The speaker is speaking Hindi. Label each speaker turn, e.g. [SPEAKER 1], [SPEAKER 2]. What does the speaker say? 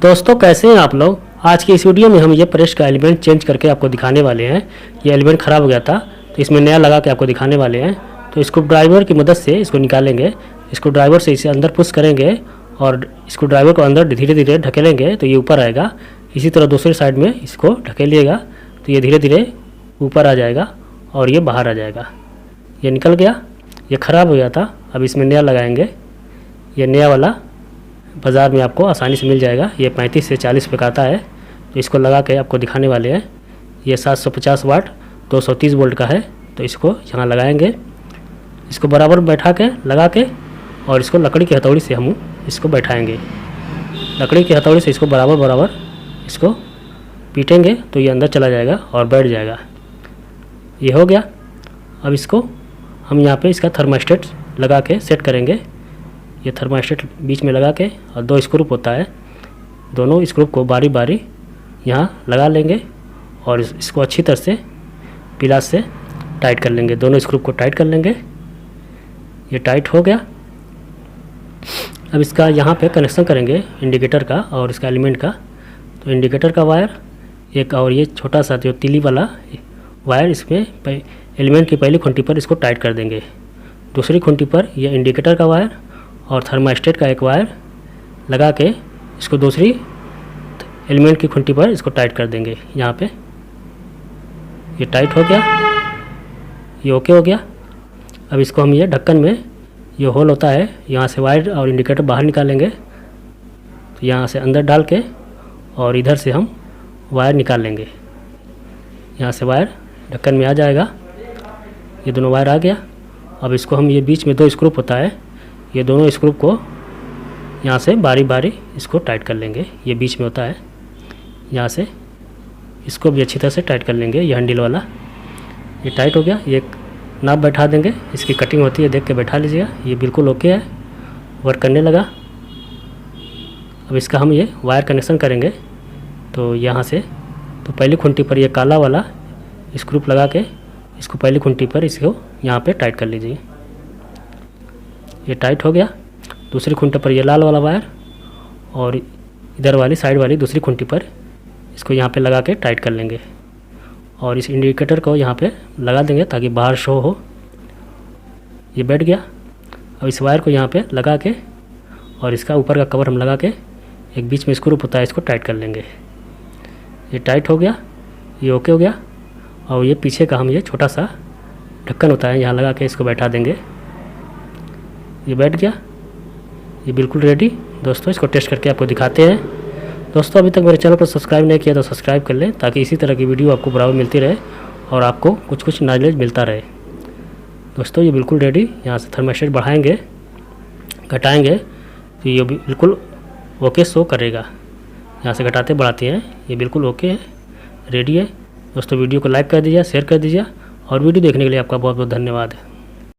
[SPEAKER 1] दोस्तों कैसे हैं आप लोग। आज की इस वीडियो में हम ये प्रेस का एलिमेंट चेंज करके आपको दिखाने वाले हैं। ये एलिमेंट ख़राब हो गया था तो इसमें नया लगा के आपको दिखाने वाले हैं। तो स्क्रू ड्राइवर की मदद से इसको निकालेंगे। स्क्रू ड्राइवर से इसे अंदर पुश करेंगे और स्क्रू ड्राइवर को अंदर धीरे धीरे ढकेलेंगे तो ये ऊपर आएगा। इसी तरह दूसरी साइड में इसको ढकेलिएगा तो ये धीरे धीरे ऊपर आ जाएगा और ये बाहर आ जाएगा। ये निकल गया। ये ख़राब हो गया था, अब इसमें नया लगाएंगे। ये नया वाला बाज़ार में आपको आसानी से मिल जाएगा। ये 35 से 40 रुपये का आता है। तो इसको लगा के आपको दिखाने वाले हैं। ये 750 वाट 230 वोल्ट का है। तो इसको यहाँ लगाएंगे, इसको बराबर बैठा के लगा के और इसको लकड़ी की हथौड़ी से हम इसको बैठाएंगे। लकड़ी की हथौड़ी से इसको बराबर बराबर इसको पीटेंगे तो ये अंदर चला जाएगा और बैठ जाएगा। ये हो गया। अब इसको हम यहाँ पे इसका थर्मास्टेट लगा के सेट करेंगे। ये थर्मास्टेट बीच में लगा के और 2 स्क्रू होता है, दोनों स्क्रू को बारी बारी यहाँ लगा लेंगे और इसको अच्छी तरह से पिलास से टाइट कर लेंगे। दोनों स्क्रू को टाइट कर लेंगे। ये टाइट हो गया। अब इसका यहाँ पे कनेक्शन करेंगे इंडिकेटर का और इसका एलिमेंट का। तो इंडिकेटर का वायर एक और ये छोटा सा जो तीली वाला वायर इसमें एलिमेंट की पहली खूंटी पर इसको टाइट कर देंगे। दूसरी खूंटी पर ये इंडिकेटर का वायर और थर्मास्टेट का एक वायर लगा के इसको दूसरी एलिमेंट की खूंटी पर इसको टाइट कर देंगे। यहाँ पे ये टाइट हो गया। ये ओके हो गया। अब इसको हम ये ढक्कन में ये होल होता है, यहाँ से वायर और इंडिकेटर बाहर निकालेंगे। तो यहाँ से अंदर डाल के और इधर से हम वायर निकाल लेंगे। यहाँ से वायर ढक्कन में आ जाएगा। ये दोनों वायर आ गया। अब इसको हम ये बीच में 2 स्क्रू होता है, ये दोनों स्क्रू को यहाँ से बारी बारी इसको टाइट कर लेंगे। ये बीच में होता है, यहाँ से इसको भी अच्छी तरह से टाइट कर लेंगे। ये हैंडल वाला ये टाइट हो गया। ये नाप बैठा देंगे, इसकी कटिंग होती है, देख के बैठा लीजिएगा। ये बिल्कुल ओके है, वर्क करने लगा। अब इसका हम ये वायर कनेक्शन करेंगे। तो यहाँ से तो पहली खूंटी पर ये काला वाला स्क्रू लगा के इसको पहली खूंटी पर इसको यहाँ पे टाइट कर लीजिए। ये टाइट हो गया। दूसरी खूंटी पर ये लाल वाला वायर और इधर वाली साइड वाली दूसरी खूंटी पर इसको यहाँ पे लगा के टाइट कर लेंगे और इस इंडिकेटर को यहाँ पे लगा देंगे ताकि बाहर शो हो। ये बैठ गया। अब इस वायर को यहाँ पे लगा के और इसका ऊपर का कवर हम लगा के एक बीच में स्क्रू होता है, इसको टाइट कर लेंगे। ये टाइट हो गया। ये ओके हो गया। और ये पीछे का हम ये छोटा सा ढक्कन होता है, यहाँ लगा के इसको बैठा देंगे। ये बैठ गया। ये बिल्कुल रेडी। दोस्तों इसको टेस्ट करके आपको दिखाते हैं। दोस्तों अभी तक मेरे चैनल को सब्सक्राइब नहीं किया तो सब्सक्राइब कर लें ताकि इसी तरह की वीडियो आपको बराबर मिलती रहे और आपको कुछ नॉलेज मिलता रहे। दोस्तों ये बिल्कुल रेडी। यहाँ से थर्मास्टेट बढ़ाएंगे घटाएंगे तो ये बिल्कुल ओके शो करेगा। यहाँ से घटाते बढ़ाते हैं, ये बिल्कुल ओके है, रेडी है। दोस्तों वीडियो को लाइक कर दीजिए, शेयर कर दीजिए और वीडियो देखने के लिए आपका बहुत बहुत धन्यवाद है।